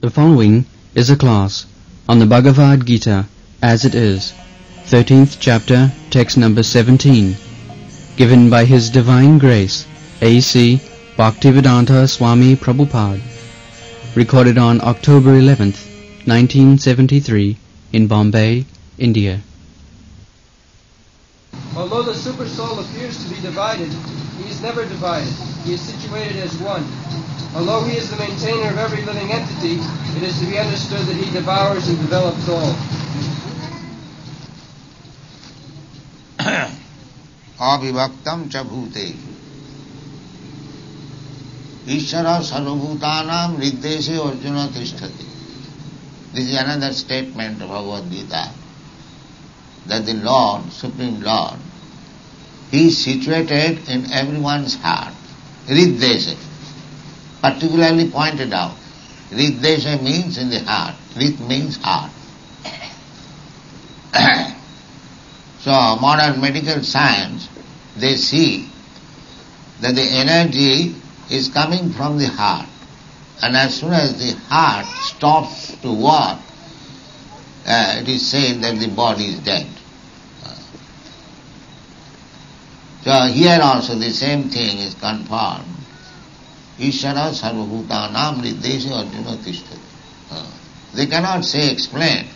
The following is a class on the Bhagavad Gita as it is, 13th chapter, text number 17, given by His Divine Grace, A.C. Bhaktivedanta Swami Prabhupada, recorded on October 11th, 1973, in Bombay, India. Although the supersoul appears to be divided, he is never divided. He is situated as one. Although he is the maintainer of every living entity, it is to be understood that he devours and develops all. Avivaktam cha bhute Ishara sarvabhutanam riddeshe arjuna tishtati. This is another statement of Bhagavad Gita, that the Lord, Supreme Lord, He is situated in everyone's heart. Riddeshe, particularly pointed out. Riddeshe means in the heart. Rid means heart. So modern medical science, they see that the energy is coming from the heart. And as soon as the heart stops to work, it is said that the body is dead. So here also the same thing is confirmed. Ishara sarvabhutanam riddeshe arjuna tishtati. They cannot explain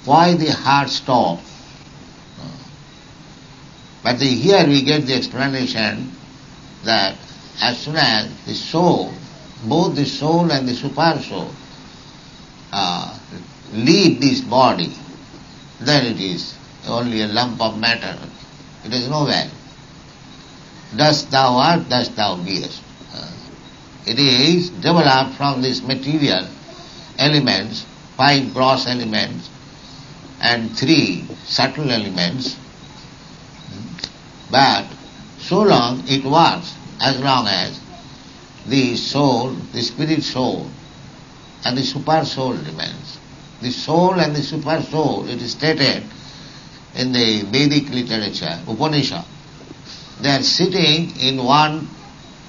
why the heart stops. But here we get the explanation that as soon as the soul, both the soul and the super soul, leave this body, then it is only a lump of matter. It is nowhere. Dust thou art, dust thou beest. It is developed from these material elements, 5 gross elements and 3 subtle elements. But so long it works as long as the soul, the spirit soul and the super soul remains. The soul and the super soul, it is stated in the Vedic literature, Upanishad, they are sitting in one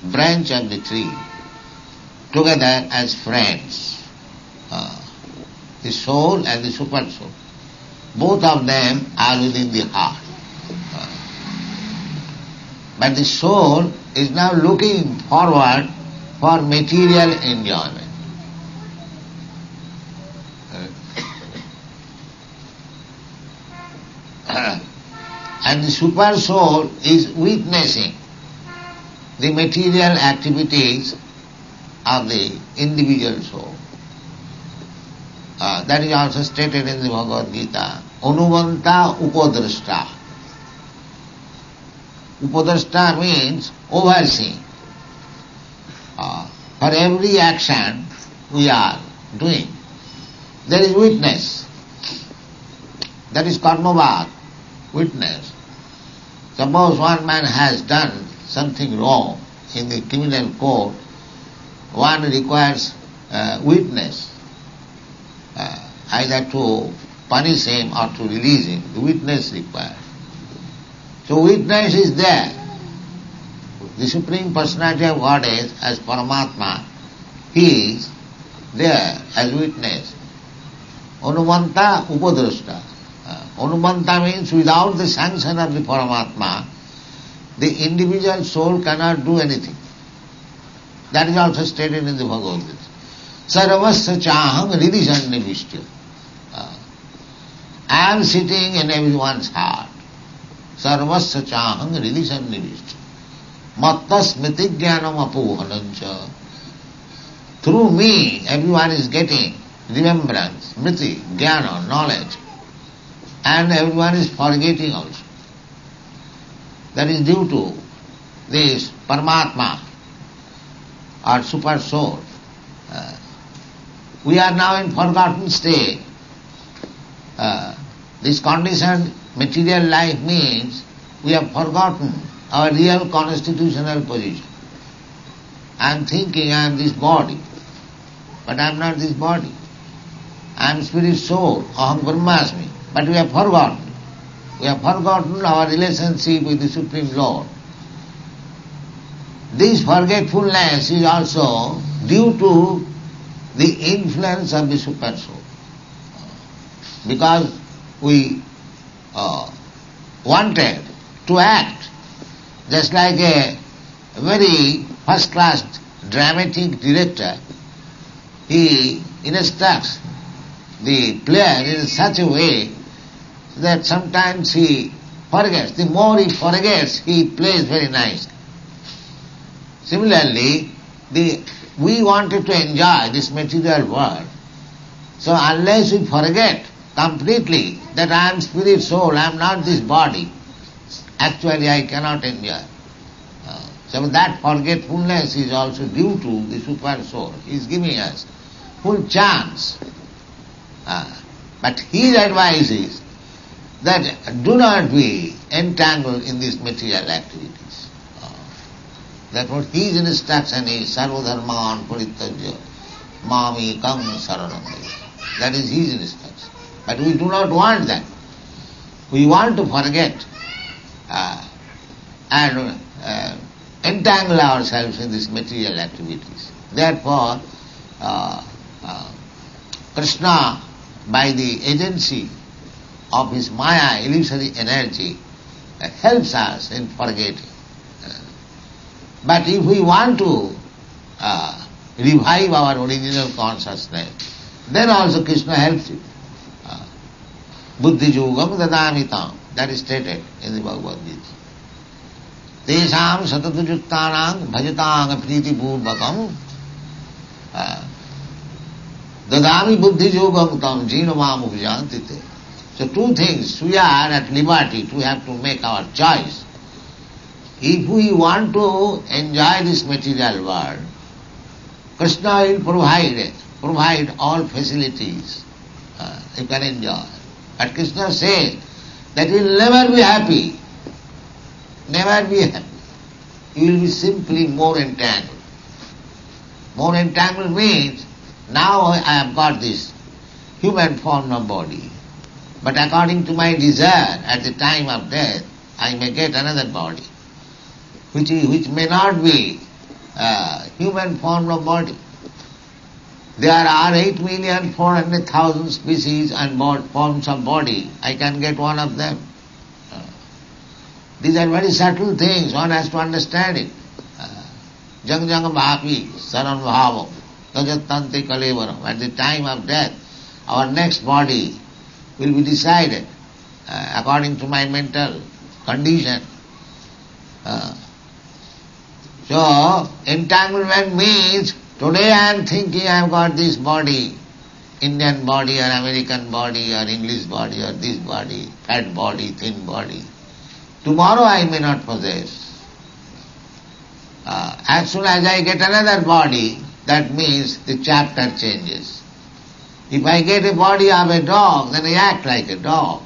branch of the tree together as friends. The soul and the super soul. Both of them are within the heart. But the soul is now looking forward for material enjoyment. And the super soul is witnessing the material activities of the individual soul. That is also stated in the Bhagavad Gita. Anuvanta upadrashta. Upadrashta means overseeing. For every action we are doing, there is witness. That is karmavad, witness. Suppose one man has done something wrong in the criminal court, one requires witness, either to punish him or to release him. The witness required. So witness is there. The Supreme Personality of Godhead as Paramatma, He is there as witness. Anumanta upadrashta. Anumanta means without the sanction of the Paramatma, the individual soul cannot do anything. That is also stated in the Bhagavad Gita. Sarvasya chaham ridisannivishya. I am sitting in everyone's heart. Sarvasya chaham ridisannivishya. Matta smriti jnanam apohanancha. Through me, everyone is getting remembrance, smriti, jnana, knowledge. And everyone is forgetting also. That is due to this Paramatma or super soul. We are now in forgotten state. This conditioned material life means we have forgotten our real constitutional position. I am thinking I am this body, but I am not this body. I am spirit soul, aham brahmasmi. But we have forgotten. We have forgotten our relationship with the Supreme Lord. This forgetfulness is also due to the influence of the super soul. Because we wanted to act just like a very first-class dramatic director. He instructs the player in such a way that sometimes he forgets. The more he forgets, he plays very nicely. Similarly, we wanted to enjoy this material world. So unless we forget completely that I am spirit soul, I am not this body, actually I cannot enjoy. So that forgetfulness is also due to the super soul. He is giving us full chance. But his advice is that do not be entangled in these material activities. Therefore his instruction is sarvadharman parityajya mami kam saranam. That is his instruction. But we do not want that. We want to forget and entangle ourselves in these material activities. Therefore, Krishna, by the agency of his Maya, illusory energy, helps us in forgetting. But if we want to revive our original consciousness, then also Krishna helps you. Buddhi yogam dadamitam, that is stated in the Bhagavad Gita. Tesham satadujuktanang bhajatang priti purvakam dadami buddhi yogam tam jinamam upjantite. So two things, we are at liberty to have to make our choice. If we want to enjoy this material world, Krishna will provide all facilities you can enjoy. But Krishna says that you will never be happy. Never be happy. You will be simply more entangled. More entangled means, now I have got this human form of body, but according to my desire, at the time of death, I may get another body, which may not be human form of body. There are 8,400,000 species and forms of body. I can get one of them. These are very subtle things, one has to understand it. Jang jang bhapi saran bhavam tajatante kalevaram. At the time of death, our next body will be decided according to my mental condition. So, entanglement means, today I am thinking I have got this body, Indian body or American body or English body or this body, fat body, thin body. Tomorrow I may not possess. As soon as I get another body, that means the chapter changes. If I get a body of a dog, then I act like a dog.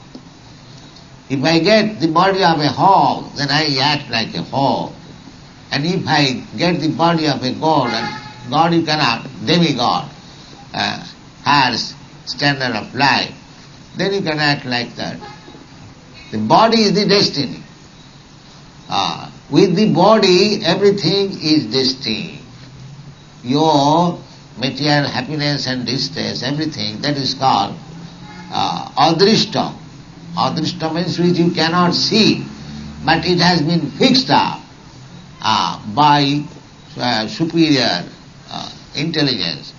If I get the body of a hog, then I act like a hog. And if I get the body of a god, and God you cannot, demigod, has standard of life, then you can act like that. The body is the destiny. With the body, everything is destiny. Your material happiness and distress, everything, that is called adrishta. Adrishta means which you cannot see, but it has been fixed up by superior intelligence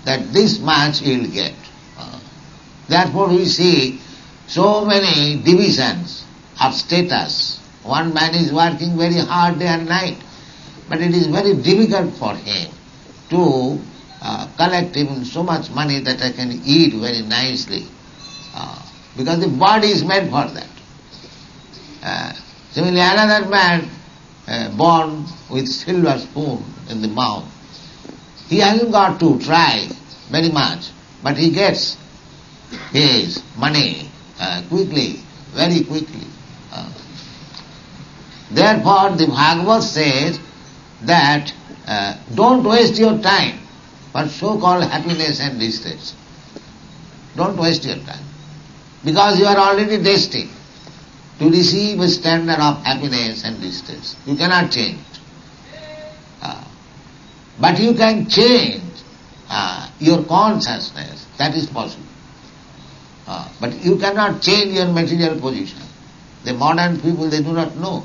that this much you will get. Therefore we see so many divisions of status. One man is working very hard day and night, but it is very difficult for him to collect even so much money that I can eat very nicely, because the body is made for that. Similarly, another man born with silver spoon in the mouth, he hasn't got to try very much, but he gets his money quickly, very quickly. Therefore, the Bhagavad says that don't waste your time for so-called happiness and distress. Don't waste your time, because you are already destined to receive a standard of happiness and distress. You cannot change it. But you can change your consciousness, that is possible. But you cannot change your material position. The modern people, they do not know.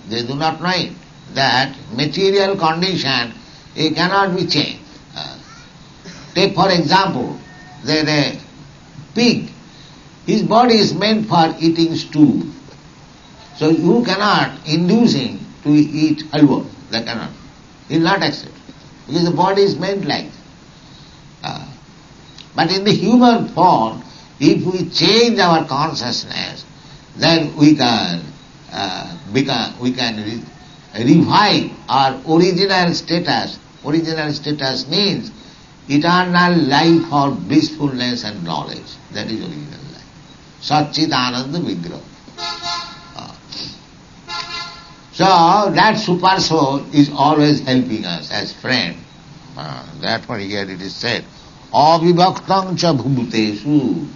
They do not know it, that material condition, it cannot be changed. Take for example, the pig, his body is meant for eating stew. So you cannot induce him to eat halwa. That cannot. He will not accept. Because the body is meant like that. But in the human form, if we change our consciousness, then we can revive our original status. Original status means eternal life or blissfulness and knowledge. That is original life. Satchit Ananda Vigraha. So that super soul is always helping us as friend. That's what here it is said. Avivaktam cha bhuteshu.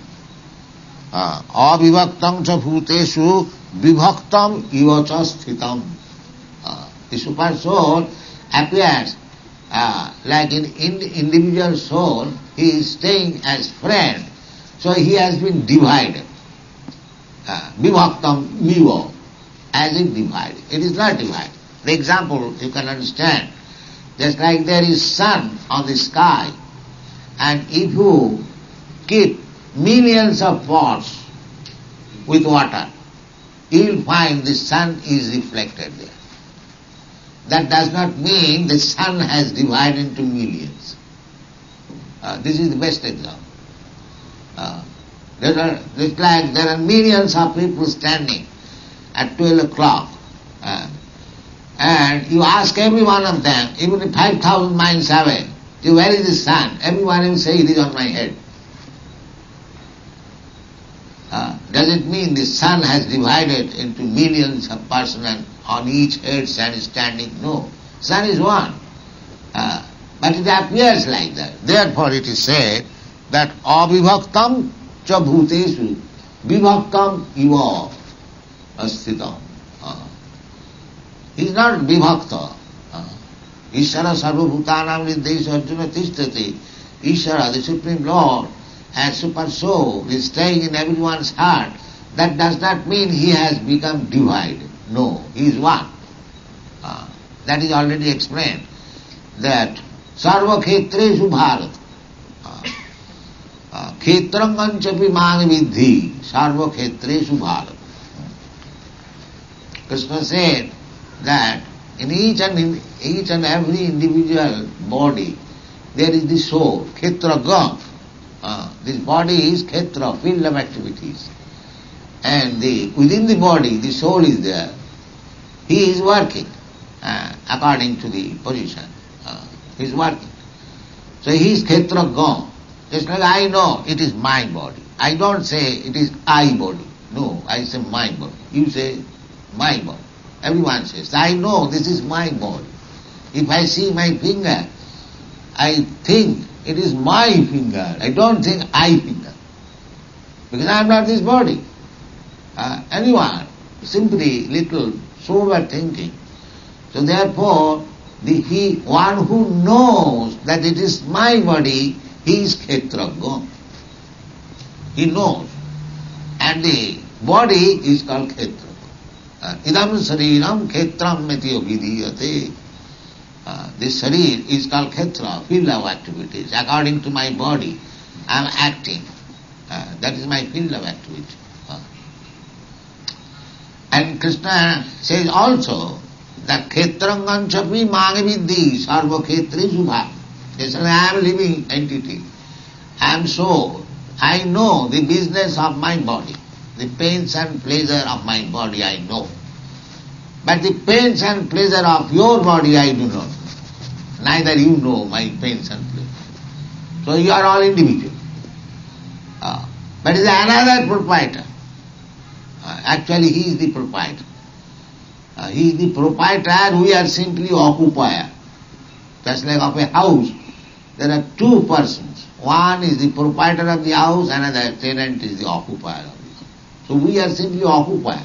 Avivaktam cha bhuteshu vivaktam iva cha sthitam. The super soul appears like an individual soul. He is staying as friend. So he has been divided. Vivaktam viva. As if divided. It is not divided. The example you can understand. Just like there is sun on the sky, and if you keep millions of pots with water, you will find the sun is reflected there. That does not mean the sun has divided into millions. This is the best example. There are millions of people standing at 12 o'clock, and you ask every one of them, even 5,000 miles away, where is the sun? Everyone will say, it is on my head. Does it mean the sun has divided into millions of persons and on each head sun is standing? No. Sun is one. But it appears like that. Therefore it is said that avivaktam cha bhuteshu vivaktam iva asthitam. He is not vivakta. Ishara sarvabhutanam niddesha arjuna tishtati. Ishara, the Supreme Lord, as Super Soul, is staying in everyone's heart. That does not mean he has become divided. No, he is one. That is already explained. That sarva khetreshu bharat. Khetrangan chapi man vidhi. Sarva khetreshu bharat. Krishna said that in each and every individual body there is the soul, khetra gam. This body is khetra, field of activities. And within the body the soul is there. He is working according to the position. He is working. So he is khetra gam. Just like I know it is my body. I don't say it is I body. No, I say my body. You say my body. Everyone says, I know this is my body. If I see my finger, I think it is my finger. I don't think I finger. Because I am not this body. Anyone, simply little sober thinking. So therefore, one who knows that it is my body, he is khetra. He knows. And the body is called khetra. Idam sariram khetram metiyo vidhiyate. This sharir is called khetra, field of activities. According to my body, I am acting. That is my field of activity. And Krishna says also that khetrangan chapi magavidhi sarva khetri subha. Yes, I am living entity. I am soul. I know the business of my body. The pains and pleasure of my body I know. But the pains and pleasure of your body I do not know. Neither you know my pains and pleasure. So you are all individual. But is another proprietor. Actually he is the proprietor. He is the proprietor, we are simply occupier. Just like of a house, there are two persons. One is the proprietor of the house, another tenant is the occupier of the house. So we are simply occupier.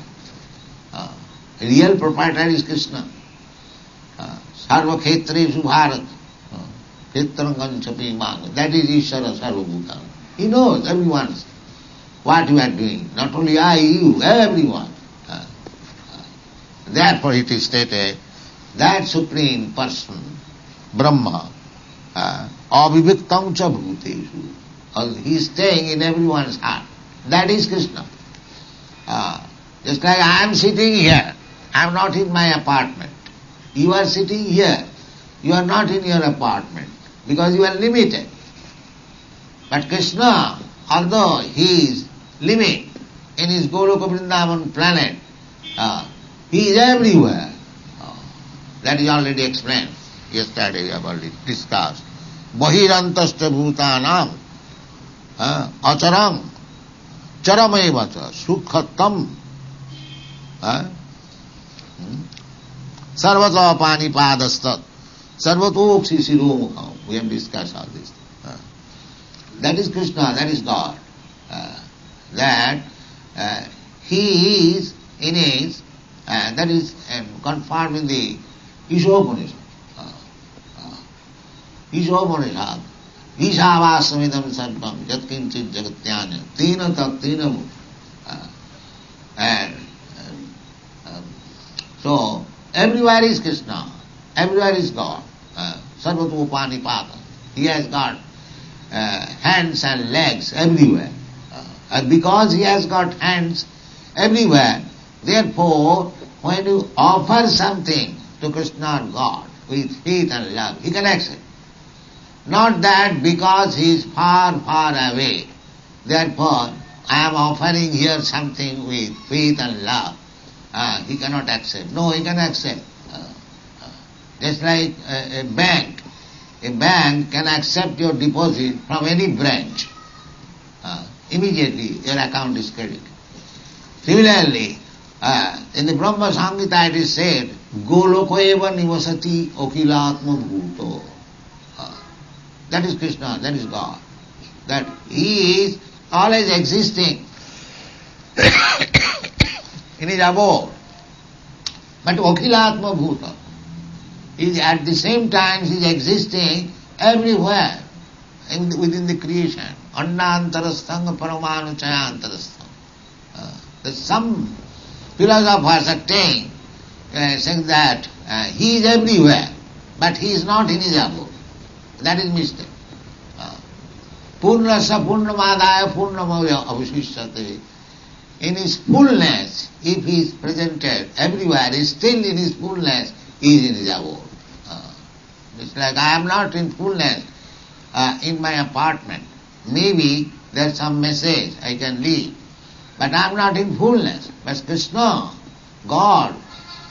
Real proprietor is Krishna. Sarva Khetreshu Bharat. Khetranganchapi Mang. That is Ishvara Sarvabhuta. He knows everyone's what you are doing. Not only I, you, everyone. Therefore it is stated that Supreme Person, Brahma, aviviktam cha bhuteshu. He is staying in everyone's heart. That is Krishna. Just like I am sitting here, I am not in my apartment. You are sitting here, you are not in your apartment because you are limited. But Krishna, although he is living in his Goloka Vrindavan planet, he is everywhere. That is already explained. Yesterday we have already discussed. Bahirantascha bhutanam acharang charamevacha sukhatam sarvata panipadastat sarvatoksi siromukham. We have discussed all this. That is Krishna, that is God. That he is in his, that is confirmed in the Ishopanishad. Ishopanishad. Ishavassamidam sarvam yatkinchit jagatyanya tina tattina mukha. And so, everywhere is Krishna, everywhere is God. Sarvatopanipada. He has got hands and legs everywhere. And because he has got hands everywhere, therefore, when you offer something to Krishna or God with faith and love, he can accept. Not that because he is far, far away, therefore I am offering here something with faith and love, he cannot accept. No, he can accept. Just like a bank. A bank can accept your deposit from any branch. Immediately your account is credited. Similarly, in the Brahma Samhita it is said, Goloko eva nivasati okilatma bhuto. That is Krishna, that is God. That he is always existing in his abode. But okilatma bhuta is at the same time he is existing everywhere within the creation. Annantarasthanga paramanu chayantarasthanga. Some philosophers are saying that he is everywhere, but he is not in his abode. That is mistake. Purnasya purnamadaya purnamaya avashishyate. In his fullness, if he is presented everywhere, he is still in his fullness, he is in his abode. It's like I am not in fullness in my apartment. Maybe there is some message I can leave, but I am not in fullness. But Krishna, God,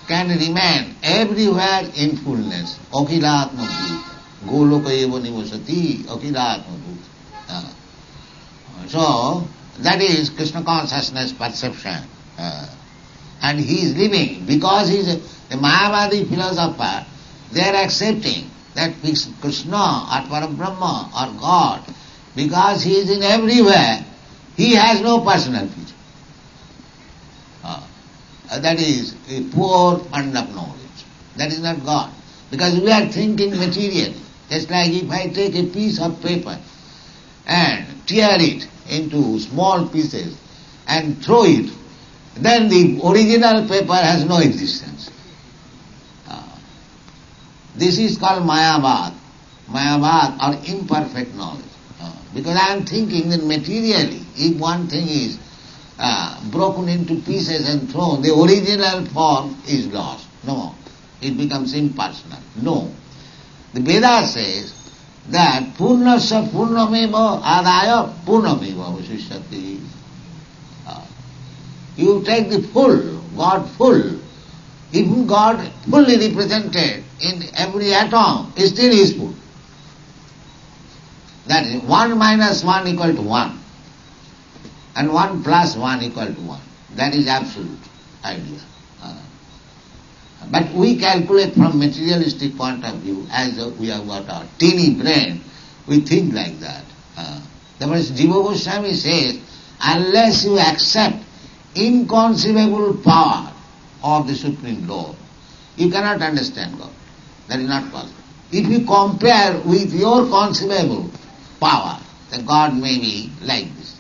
can remain everywhere in fullness. Okilatma bhuta. Goloka eva nivasati okilatma bhuta. So, that is Krishna consciousness perception. And he is living. Because he is a Mayavadi philosopher, they are accepting that Krishna or Parabrahma or God, because he is in everywhere, he has no personal feature. That is a poor fund of knowledge. That is not God. Because we are thinking materially. Just like if I take a piece of paper and tear it into small pieces and throw it, then the original paper has no existence. This is called Mayavad. Mayavad or imperfect knowledge. Because I am thinking that materially, if one thing is broken into pieces and thrown, the original form is lost. No, it becomes impersonal. No. The Veda says that Purnasya Purnameva Adaya Purnameva Vasishyati. You take the full, God full. Even God fully represented in every atom is still is full. That is 1 minus 1 equal to 1. And 1 plus 1 equal to 1. That is absolute idea. But we calculate from materialistic point of view, as we have got our teeny brain, we think like that. Therefore, Jiva Goswami says, unless you accept inconceivable power of the Supreme Lord, you cannot understand God. That is not possible. If you compare with your conceivable power, then God may be like this.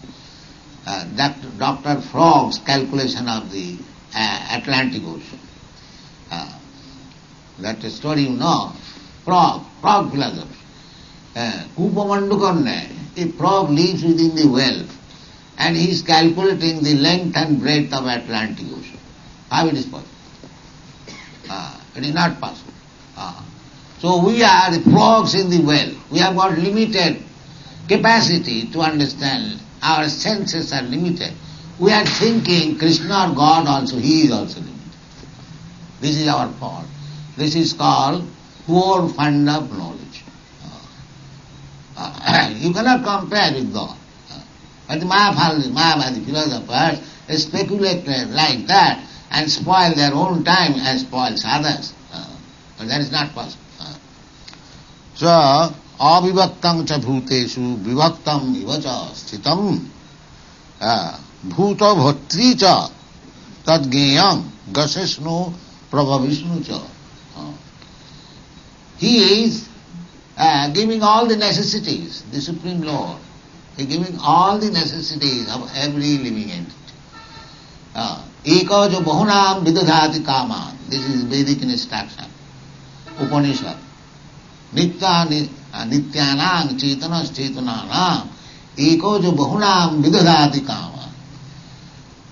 Dr. Frogg's calculation of the Atlantic Ocean. That story you know, Frog philosophy. Kupamandukanne, a frog lives within the well and he is calculating the length and breadth of Atlantic Ocean. How it is possible? It is not possible. So we are the frogs in the well. We have got limited capacity to understand. Our senses are limited. We are thinking Krishna or God also, he is also limited. This is our fault. This is called poor fund of knowledge. You cannot compare with God. But the Mayavadi philosophers speculate like that and spoil their own time and spoils others. But that is not possible. So, avivaktam cha bhuteshu vivaktam iva cha sthitam bhuta bhatri cha tadgeyam gasesno prabhavishnu cha. He is giving all the necessities, the Supreme Lord. He is giving all the necessities of every living entity. Eka jo bahunam vidadhati kama. This is Vedic instruction. Upanishad. Nityanang chetanas chetananam eko jo bahunam vidadhati kama.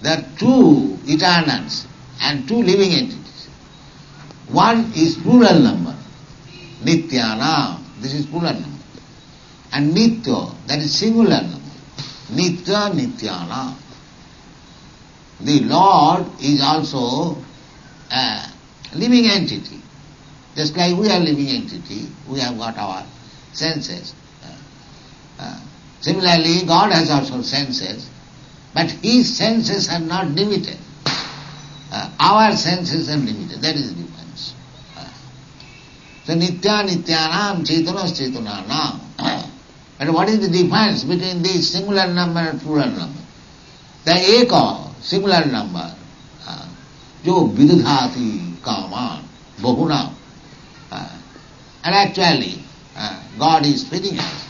There are two eternals and two living entities. One is plural number, Nityanam, this is plural number. And Nitya, that is singular number. Nitya, Nityanam. The Lord is also a living entity. Just like we are living entity, we have got our senses. Similarly, God has also senses, but His senses are not limited. Our senses are limited. That is the difference. So Nitya Nityanam Chetanas Chetananam. But what is the difference between this singular number and plural number? The Eka, singular number, jo vidudhati kaman, bahunam. And actually, God is feeding us.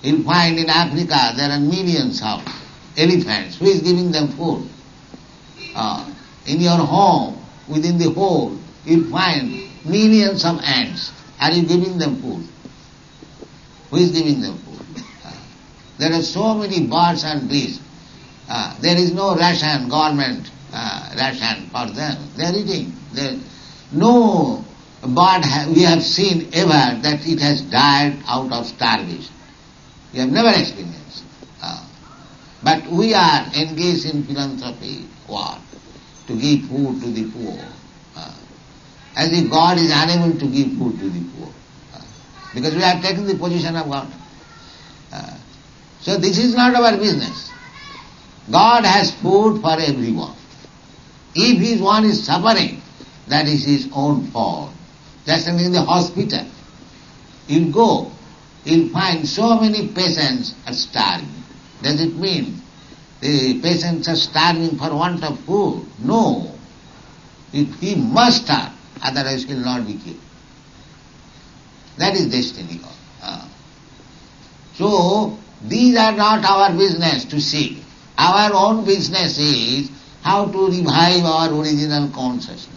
You'll find in Africa there are millions of elephants. Who is giving them food? In your home, within the hole, you'll find millions of ants. Are you giving them food? Who is giving them food? There are so many birds and bees. There is no ration, government ration for them. They are eating. No bird we have seen ever that it has died out of starvation. We have never experienced. But we are engaged in philanthropy. What? To give food to the poor. As if God is unable to give food to the poor. Because we have taken the position of God. So this is not our business. God has food for everyone. If one is suffering, that is his own fault. Just like in the hospital, you'll go, you'll find so many patients are starving. Does it mean the patients are starving for want of food? No. He must starve, otherwise he will not be killed. That is destiny. So, these are not our business to see. Our own business is how to revive our original consciousness.